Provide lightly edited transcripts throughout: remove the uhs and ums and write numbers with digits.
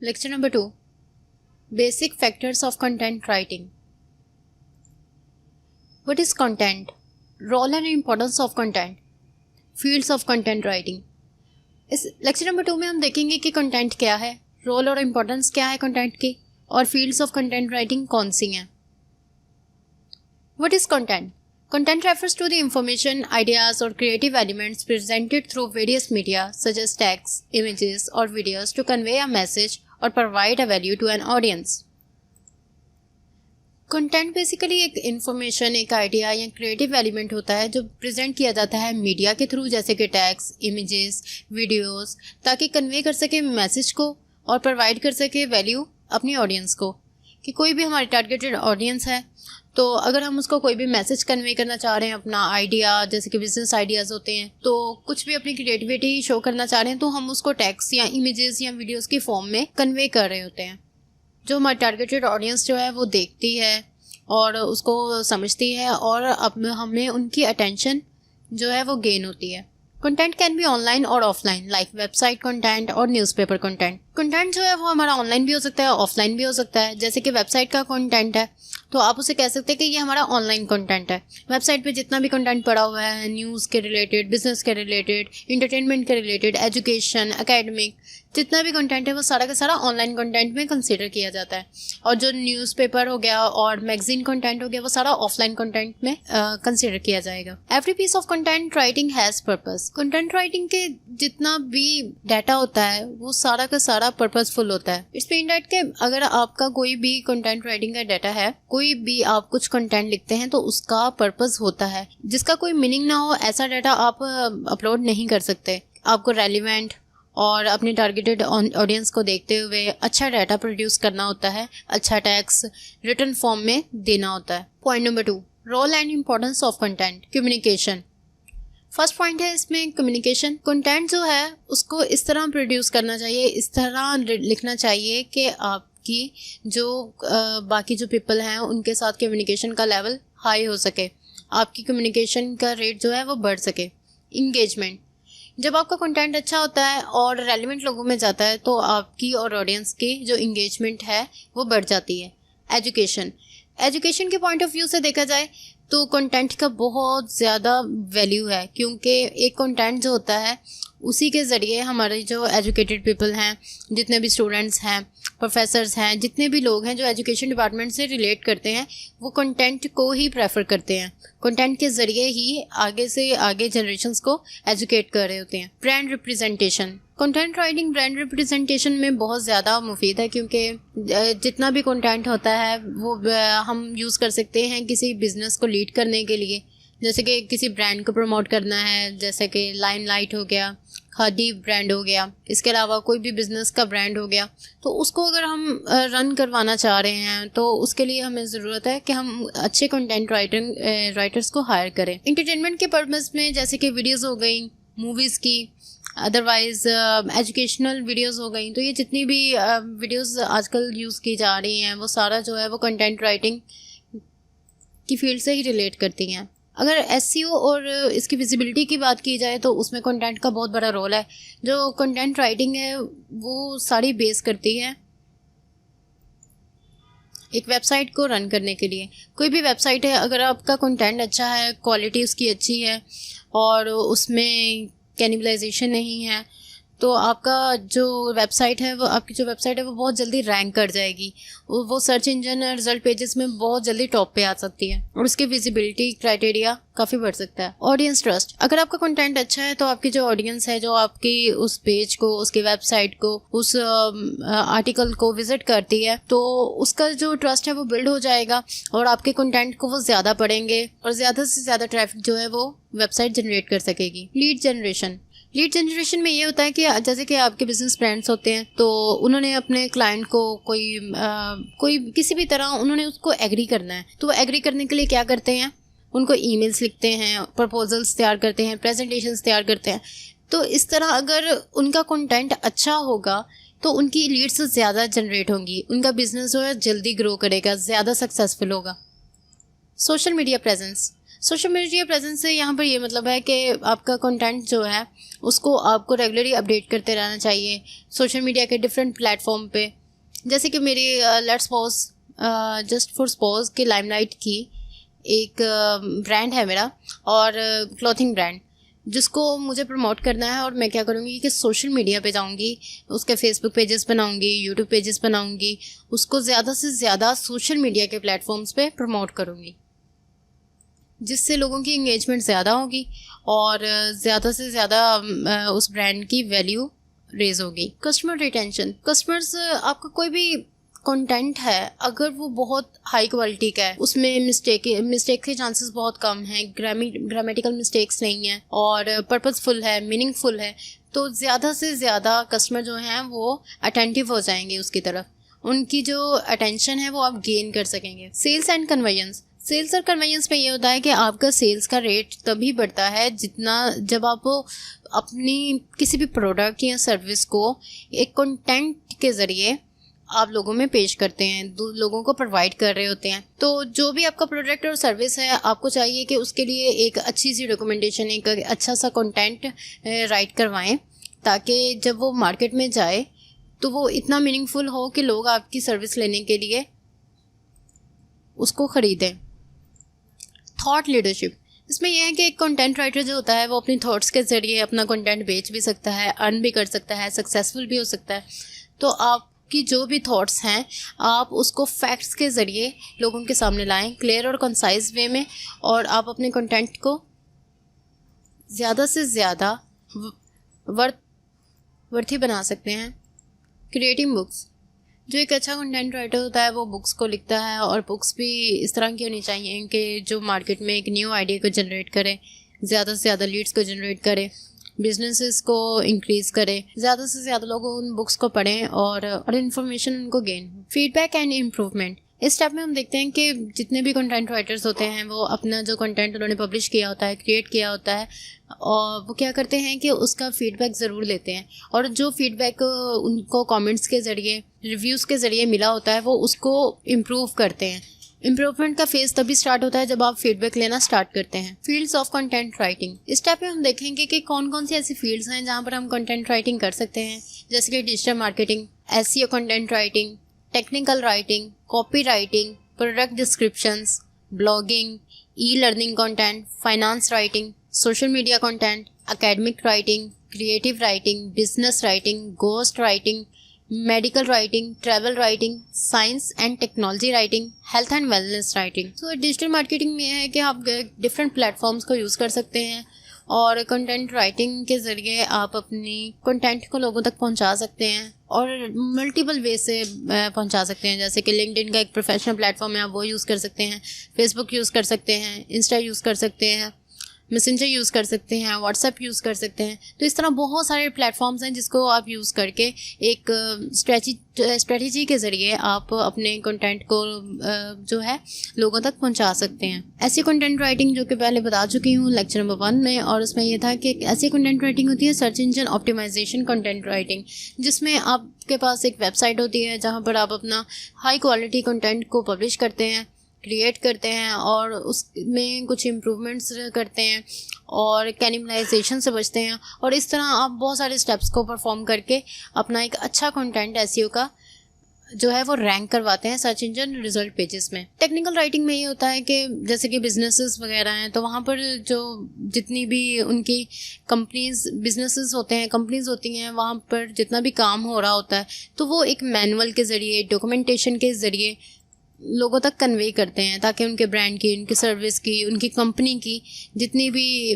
Lecture number 2, Basic Factors of Content Writing. What is content? Role and importance of content. Fields of content writing. इस lecture number 2 में हम देखेंगे कि content क्या है, role और इम्पोर्टेंस क्या है कंटेंट की, और फील्ड्स ऑफ कंटेंट राइटिंग कौन सी हैं. What is content? Content refers to the information, ideas or creative elements presented through various media such as text, images or videos to convey a message or provide a value to an audience. Content basically एक information, एक idea या creative element होता है जो present किया जाता है media के थ्रू, जैसे कि टेक्स्ट, इमेजेस, वीडियोस, ताकि कन्वे कर सके मैसेज को और प्रोवाइड कर सके वैल्यू अपनी ऑडियंस को. कि कोई भी हमारी टारगेटेड ऑडियंस है, तो अगर हम उसको कोई भी मैसेज कन्वे करना चाह रहे हैं, अपना आइडिया, जैसे कि बिजनेस आइडियाज़ होते हैं, तो कुछ भी अपनी क्रिएटिविटी शो करना चाह रहे हैं, तो हम उसको टेक्स्ट या इमेजेस या वीडियोस की फॉर्म में कन्वे कर रहे होते हैं. जो हमारी टारगेटेड ऑडियंस जो है वो देखती है और उसको समझती है, और अब हमें उनकी अटेंशन जो है वो गेन होती है. कंटेंट कैन बी ऑनलाइन और ऑफलाइन, लाइक वेबसाइट कंटेंट और न्यूज़पेपर कंटेंट. कंटेंट जो है वो हमारा ऑनलाइन भी हो सकता है, ऑफलाइन भी हो सकता है. जैसे कि वेबसाइट का कंटेंट है तो आप उसे कह सकते हैं कि ये हमारा ऑनलाइन कंटेंट है. वेबसाइट पे जितना भी कंटेंट पड़ा हुआ है, न्यूज़ के रिलेटेड, बिजनेस के रिलेटेड, इंटरटेनमेंट के रिलेटेड, एजुकेशन, एकेडमिक, जितना भी कंटेंट है वो सारा का सारा ऑनलाइन कंटेंट में कंसीडर किया जाता है. और जो न्यूज़पेपर हो गया और मैगजीन कंटेंट हो गया वो सारा ऑफलाइन कंटेंट में कंसीडर किया जाएगा. Every piece of content writing has purpose. Content writing के जितना भी डाटा होता है वो सारा का सारा पर्पसफुल होता है. इट्स मीन दैट कि अगर आपका कोई भी कंटेंट राइटिंग का डाटा है, कोई भी आप कुछ कंटेंट लिखते हैं तो उसका पर्पस होता है. जिसका कोई मीनिंग ना हो ऐसा डाटा आप अपलोड नहीं कर सकते. आपको रेलिवेंट और अपने टारगेटेड ऑडियंस को देखते हुए अच्छा डाटा प्रोड्यूस करना होता है, अच्छा टेक्स्ट रिटन फॉर्म में देना होता है. Point number 2, role and importance of content. Communication. First point है इसमें कम्युनिकेशन. कंटेंट जो है उसको इस तरह प्रोड्यूस करना चाहिए, इस तरह लिखना चाहिए कि आपकी जो बाकी जो पीपल हैं उनके साथ कम्युनिकेशन का लेवल हाई हो सके, आपकी कम्युनिकेशन का रेट जो है वो बढ़ सके. इंगेजमेंट. जब आपका कंटेंट अच्छा होता है और रेलिवेंट लोगों में जाता है तो आपकी और ऑडियंस की जो इंगेजमेंट है वो बढ़ जाती है. एजुकेशन. एजुकेशन के पॉइंट ऑफ व्यू से देखा जाए तो कंटेंट का बहुत ज़्यादा वैल्यू है, क्योंकि एक कंटेंट जो होता है उसी के ज़रिए हमारे जो एजुकेटेड पीपल हैं, जितने भी स्टूडेंट्स हैं, प्रोफेसर्स हैं, जितने भी लोग हैं जो एजुकेशन डिपार्टमेंट से रिलेट करते हैं, वो कंटेंट को ही प्रेफर करते हैं. कंटेंट के ज़रिए ही आगे से आगे जनरेशन्स को एजुकेट कर रहे होते हैं. Brand representation. Content writing brand representation में बहुत ज़्यादा मुफीद है, क्योंकि जितना भी कंटेंट होता है वो हम यूज़ कर सकते हैं किसी बिज़नेस को लीड करने के लिए. जैसे कि किसी ब्रांड को प्रमोट करना है, जैसे कि लाइमलाइट हो गया, खादी ब्रांड हो गया, इसके अलावा कोई भी बिज़नेस का ब्रांड हो गया, तो उसको अगर हम रन करवाना चाह रहे हैं तो उसके लिए हमें ज़रूरत है कि हम अच्छे कंटेंट राइटर्स को हायर करें. इंटरटेनमेंट के पर्पज़ में जैसे कि वीडियोस हो गई, मूवीज़ की, अदरवाइज़ एजुकेशनल वीडियोस हो गई, तो ये जितनी भी वीडियोस आजकल यूज़ की जा रही हैं वो सारा जो है वो कंटेंट राइटिंग की फील्ड से ही रिलेट करती हैं. अगर एसईओ और इसकी विजिबिलिटी की बात की जाए तो उसमें कंटेंट का बहुत बड़ा रोल है. जो कंटेंट राइटिंग है वो सारी बेस करती है एक वेबसाइट को रन करने के लिए. कोई भी वेबसाइट है, अगर आपका कंटेंट अच्छा है, क्वालिटी उसकी अच्छी है और उसमें कैनिबलाइजेशन नहीं है, तो आपका जो वेबसाइट है वो बहुत जल्दी रैंक कर जाएगी. वो सर्च इंजन रिजल्ट पेजेस में बहुत जल्दी टॉप पे आ सकती है और उसकी विजिबिलिटी क्राइटेरिया काफ़ी बढ़ सकता है. Audience trust. अगर आपका कंटेंट अच्छा है तो आपकी जो ऑडियंस है, जो आपकी उस पेज को, उसकी वेबसाइट को, उस आर्टिकल को विजिट करती है, तो उसका जो ट्रस्ट है वो बिल्ड हो जाएगा और आपके कंटेंट को वो ज़्यादा पढ़ेंगे और ज़्यादा से ज़्यादा ट्रैफिक जो है वो वेबसाइट जनरेट कर सकेगी. Lead generation. लीड जनरेशन में ये होता है कि जैसे कि आपके बिजनेस ब्रांड्स होते हैं, तो उन्होंने अपने क्लाइंट को कोई किसी भी तरह उन्होंने उसको एग्री करना है, तो वो एग्री करने के लिए क्या करते हैं, उनको ईमेल्स लिखते हैं, प्रपोजल्स तैयार करते हैं, प्रेजेंटेशंस तैयार करते हैं. तो इस तरह अगर उनका कंटेंट अच्छा होगा तो उनकी लीड्स ज़्यादा जनरेट होंगी, उनका बिजनेस जो है जल्दी ग्रो करेगा, ज़्यादा सक्सेसफुल होगा. Social media presence. Social media presence से यहाँ पर ये मतलब है कि आपका कंटेंट जो है उसको आपको रेगुलरली अपडेट करते रहना चाहिए सोशल मीडिया के डिफरेंट प्लेटफॉर्म पे। जैसे कि मेरी let's suppose just for suppose कि लाइमलाइट की एक ब्रांड है मेरा, और क्लॉथिंग ब्रांड, जिसको मुझे प्रमोट करना है। और मैं क्या करूँगी कि सोशल मीडिया पे जाऊँगी, उसके फेसबुक पेजेस बनाऊँगी, यूट्यूब पेजेस बनाऊँगी, उसको ज़्यादा से ज़्यादा सोशल मीडिया के प्लेटफॉर्म्स पे प्रमोट करूँगी, जिससे लोगों की इंगेजमेंट ज़्यादा होगी और ज़्यादा से ज़्यादा उस ब्रांड की वैल्यू रेज होगी। कस्टमर रिटेंशन, कस्टमर्स, आपका कोई भी कंटेंट है अगर वो बहुत हाई क्वालिटी का है, उसमें मिस्टेक के चांसेस बहुत कम हैं, ग्रामेटिकल मिस्टेक्स नहीं है और पर्पसफुल है, मीनिंगफुल है, तो ज़्यादा से ज़्यादा कस्टमर जो हैं वो अटेंटिव हो जाएंगे उसकी तरफ, उनकी जो अटेंशन है वो आप गेन कर सकेंगे। सेल्स एंड कन्वर्जेंस, सेल्स और कन्वेंस में ये होता है कि आपका सेल्स का रेट तभी बढ़ता है जितना जब आप अपनी किसी भी प्रोडक्ट या सर्विस को एक कंटेंट के ज़रिए आप लोगों में पेश करते हैं, लोगों को प्रोवाइड कर रहे होते हैं। तो जो भी आपका प्रोडक्ट और सर्विस है, आपको चाहिए कि उसके लिए एक अच्छी सी रिकमेंडेशन, एक अच्छा सा कंटेंट राइट करवाएं, ताकि जब वो मार्केट में जाए तो वो इतना मीनिंगफुल हो कि लोग आपकी सर्विस लेने के लिए उसको ख़रीदें। थॉट लीडरशिप, इसमें यह है कि एक कंटेंट राइटर जो होता है वो अपनी थॉट्स के ज़रिए अपना कंटेंट बेच भी सकता है, अर्न भी कर सकता है, सक्सेसफुल भी हो सकता है। तो आपकी जो भी थॉट्स हैं आप उसको फैक्ट्स के ज़रिए लोगों के सामने लाएं, क्लियर और कंसाइज वे में, और आप अपने कंटेंट को ज़्यादा से ज़्यादा वर्थी बना सकते हैं। क्रिएटिंग बुक्स, जो एक अच्छा कंटेंट राइटर होता है वो बुक्स को लिखता है, और बुक्स भी इस तरह की होनी चाहिए कि जो मार्केट में एक न्यू आइडिया को जनरेट करे, ज़्यादा से ज़्यादा लीड्स को जनरेट करे, बिजनेसेस को इंक्रीज़ करे, ज़्यादा से ज़्यादा लोग उन बुक्स को पढ़ें और इन्फॉर्मेशन उनको गेन हो। फीडबैक एंड इम्प्रूवमेंट, इस स्टेप में हम देखते हैं कि जितने भी कंटेंट राइटर्स होते हैं वो अपना जो कंटेंट उन्होंने पब्लिश किया होता है, क्रिएट किया होता है, और वो क्या करते हैं कि उसका फीडबैक ज़रूर लेते हैं, और जो फीडबैक उनको कमेंट्स के ज़रिए, रिव्यूज़ के ज़रिए मिला होता है वो उसको इम्प्रूव करते हैं। इम्प्रूवमेंट का फेज़ तभी स्टार्ट होता है जब आप फीडबैक लेना स्टार्ट करते हैं। फील्ड्स ऑफ कंटेंट राइटिंग, इस स्टेप में हम देखेंगे कि कौन कौन सी ऐसी फील्ड्स हैं जहाँ पर हम कंटेंट राइटिंग कर सकते हैं, जैसे कि digital marketing, SEO content writing, technical writing, copy writing, product descriptions, blogging, e learning content, finance writing, social media content, academic writing, creative writing, business writing, ghost writing, medical writing, travel writing, science and technology writing, health and wellness writing. तो digital marketing में है कि आप different platforms को use कर सकते हैं और कंटेंट राइटिंग के ज़रिए आप अपनी कंटेंट को लोगों तक पहुंचा सकते हैं और मल्टीपल वे से पहुंचा सकते हैं। जैसे कि लिंक्डइन का एक प्रोफेशनल प्लेटफॉर्म है, आप वो यूज़ कर सकते हैं, फेसबुक यूज़ कर सकते हैं, इंस्टा यूज़ कर सकते हैं, मैसेंजर यूज़ कर सकते हैं, व्हाट्सएप यूज़ कर सकते हैं। तो इस तरह बहुत सारे प्लेटफॉर्म्स हैं जिसको आप यूज़ करके एक स्ट्रेटजी के ज़रिए आप अपने कंटेंट को जो है लोगों तक पहुंचा सकते हैं। ऐसी कंटेंट राइटिंग जो कि पहले बता चुकी हूँ लेक्चर नंबर 1 में, और उसमें यह था कि ऐसी कंटेंट राइटिंग होती है search engine optimisation content writing, जिसमें आपके पास एक वेबसाइट होती है जहाँ पर आप अपना हाई क्वालिटी कंटेंट को पब्लिश करते हैं, क्रिएट करते हैं और उसमें कुछ इम्प्रूवमेंट्स करते हैं और कैनिबलाइजेशन से बचते हैं, और इस तरह आप बहुत सारे स्टेप्स को परफॉर्म करके अपना एक अच्छा कंटेंट एसईओ का जो है वो रैंक करवाते हैं सर्च इंजन रिजल्ट पेजेस में। टेक्निकल राइटिंग में ये होता है कि जैसे कि बिजनेसेस वगैरह हैं तो वहाँ पर जो जितनी भी उनकी कंपनीज बिजनेसेस होते हैं, कंपनीज होती हैं, वहाँ पर जितना भी काम हो रहा होता है तो वो एक मैनुअल के ज़रिए, डॉक्यूमेंटेशन के ज़रिए लोगों तक कन्वे करते हैं, ताकि उनके ब्रांड की, उनकी सर्विस की, उनकी कंपनी की जितनी भी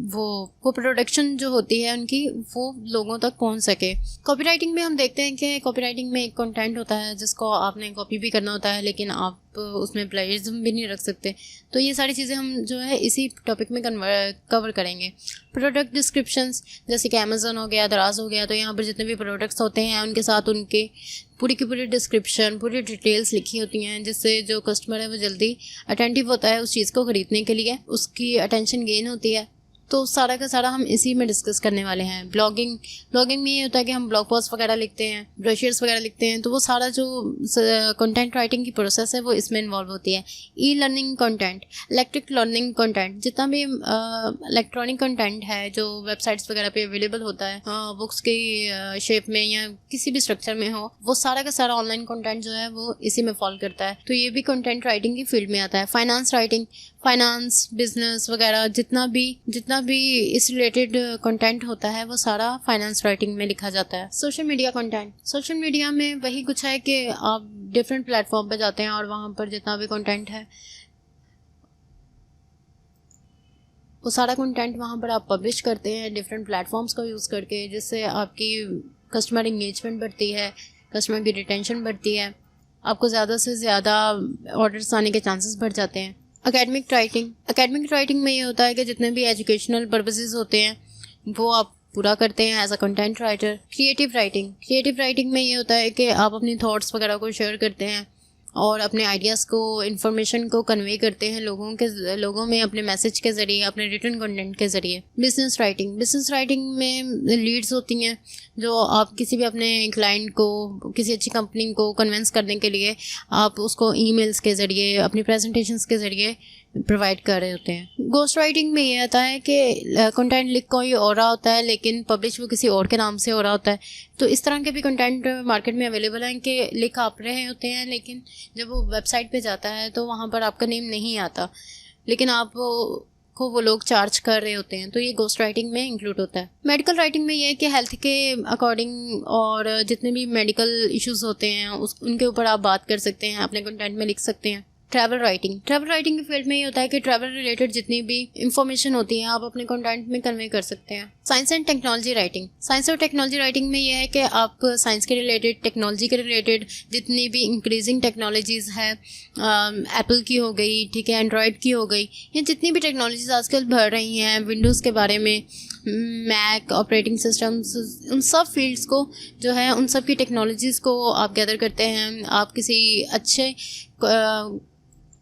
वो प्रोडक्शन जो होती है उनकी, वो लोगों तक पहुंच सके। कॉपीराइटिंग में हम देखते हैं कि कॉपीराइटिंग में एक कंटेंट होता है जिसको आपने कॉपी भी करना होता है, लेकिन आप उसमें प्लेजरिज्म भी नहीं रख सकते। तो ये सारी चीज़ें हम जो है इसी टॉपिक में कवर करेंगे। प्रोडक्ट डिस्क्रिप्शंस, जैसे कि अमेज़न हो गया, दराज हो गया, तो यहाँ पर जितने भी प्रोडक्ट्स होते हैं उनके साथ उनके पूरी की पूरी डिस्क्रिप्शन, पूरी डिटेल्स लिखी होती हैं, जिससे जो कस्टमर है वो जल्दी अटेंटिव होता है उस चीज़ को ख़रीदने के लिए, उसकी अटेंशन गेन होती है। तो सारा का सारा हम इसी में डिस्कस करने वाले हैं। ब्लॉगिंग में ये होता है कि हम ब्लॉग पोस्ट वगैरह लिखते हैं, ब्रोशर्स वगैरह लिखते हैं, तो वो सारा जो कंटेंट राइटिंग की प्रोसेस है वो इसमें इन्वॉल्व होती है। E learning content, electric learning content, जितना भी इलेक्ट्रॉनिक कंटेंट है जो वेबसाइट्स वगैरह पे अवेलेबल होता है, बुक्स की शेप में या किसी भी स्ट्रक्चर में हो, वो सारा का सारा ऑनलाइन कंटेंट जो है वो इसी में फॉल करता है। तो ये भी कंटेंट राइटिंग की फील्ड में आता है। फाइनेंस राइटिंग, फाइनेंस, बिजनेस वगैरह जितना भी इस रिलेटेड कंटेंट होता है वो सारा फाइनेंस राइटिंग में लिखा जाता है। Social media content, social media में वही कुछ है कि आप डिफरेंट प्लेटफॉर्म पे जाते हैं और वहाँ पर जितना भी कंटेंट है वो सारा कंटेंट वहाँ पर आप पब्लिश करते हैं डिफरेंट प्लेटफॉर्म्स का यूज़ करके, जिससे आपकी कस्टमर इंगेजमेंट बढ़ती है, कस्टमर की रिटेंशन बढ़ती है, आपको ज़्यादा से ज़्यादा ऑर्डर्स आने के चांसेस बढ़ जाते हैं। एकेडमिक राइटिंग में ये होता है कि जितने भी एजुकेशनल पर्पसेस होते हैं वो आप पूरा करते हैं as a content writer. Creative writing में ये होता है कि आप अपनी थॉट्स वगैरह को शेयर करते हैं और अपने आइडियाज़ को, इन्फॉर्मेशन को कन्वे करते हैं लोगों में अपने मैसेज के ज़रिए, अपने रिटन कंटेंट के ज़रिए। बिजनेस राइटिंग में लीड्स होती हैं जो आप किसी भी अपने क्लाइंट को, किसी अच्छी कंपनी को कन्विंस करने के लिए आप उसको ईमेल्स के ज़रिए, अपनी प्रेजेंटेशंस के ज़रिए प्रोवाइड कर रहे होते हैं। गोस्ट राइटिंग में ये आता है कि कंटेंट लिख कोई और रहा होता है लेकिन पब्लिश वो किसी और के नाम से हो रहा होता है। तो इस तरह के भी कंटेंट मार्केट में अवेलेबल हैं कि लिख आप रहे होते हैं लेकिन जब वो वेबसाइट पे जाता है तो वहाँ पर आपका नेम नहीं आता, लेकिन आप को वो लोग चार्ज कर रहे होते हैं। तो ये गोस्ट राइटिंग में इंक्लूड होता है। मेडिकल राइटिंग में ये है कि हेल्थ के अकॉर्डिंग और जितने भी मेडिकल इश्यूज होते हैं उनके ऊपर आप बात कर सकते हैं, अपने कंटेंट में लिख सकते हैं। ट्रैवल राइटिंग के फील्ड में ये होता है कि ट्रैवल रिलेटेड जितनी भी इंफॉर्मेशन होती है आप अपने कंटेंट में कन्वे कर सकते हैं। साइंस और टेक्नोलॉजी राइटिंग में ये है कि आप साइंस के रिलेटेड, टेक्नोलॉजी के रिलेटेड जितनी भी इंक्रीजिंग टेक्नोलॉजीज़ है, एप्पल की हो गई, ठीक है, एंड्रॉयड की हो गई, ये जितनी भी टेक्नोलॉजीज़ आजकल बढ़ रही हैं, विंडोज़ के बारे में, मैक ऑपरेटिंग सिस्टम्स, उन सब फील्ड्स को जो है उन सब की टेक्नोलॉजीज़ को आप गैदर करते हैं। आप किसी अच्छे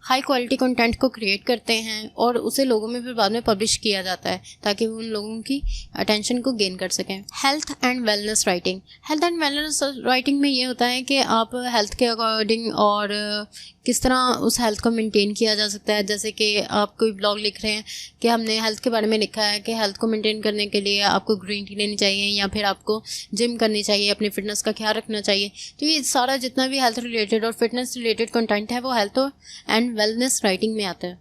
हाई क्वालिटी कंटेंट को क्रिएट करते हैं और उसे लोगों में फिर बाद में पब्लिश किया जाता है ताकि वो उन लोगों की अटेंशन को गेन कर सकें। हेल्थ एंड वेलनेस राइटिंग में ये होता है कि आप हेल्थ के अकॉर्डिंग और किस तरह उस हेल्थ को मेंटेन किया जा सकता है। जैसे कि आप कोई ब्लॉग लिख रहे हैं कि हमने हेल्थ के बारे में लिखा है कि हेल्थ को मेंटेन करने के लिए आपको ग्रीन टी लेनी चाहिए या फिर आपको जिम करनी चाहिए, अपनी फिटनेस का ख्याल रखना चाहिए। तो ये सारा जितना भी हेल्थ रिलेटेड और फिटनेस रिलेटेड कंटेंट है वो हेल्थ एंड वेलनेस राइटिंग में आता है।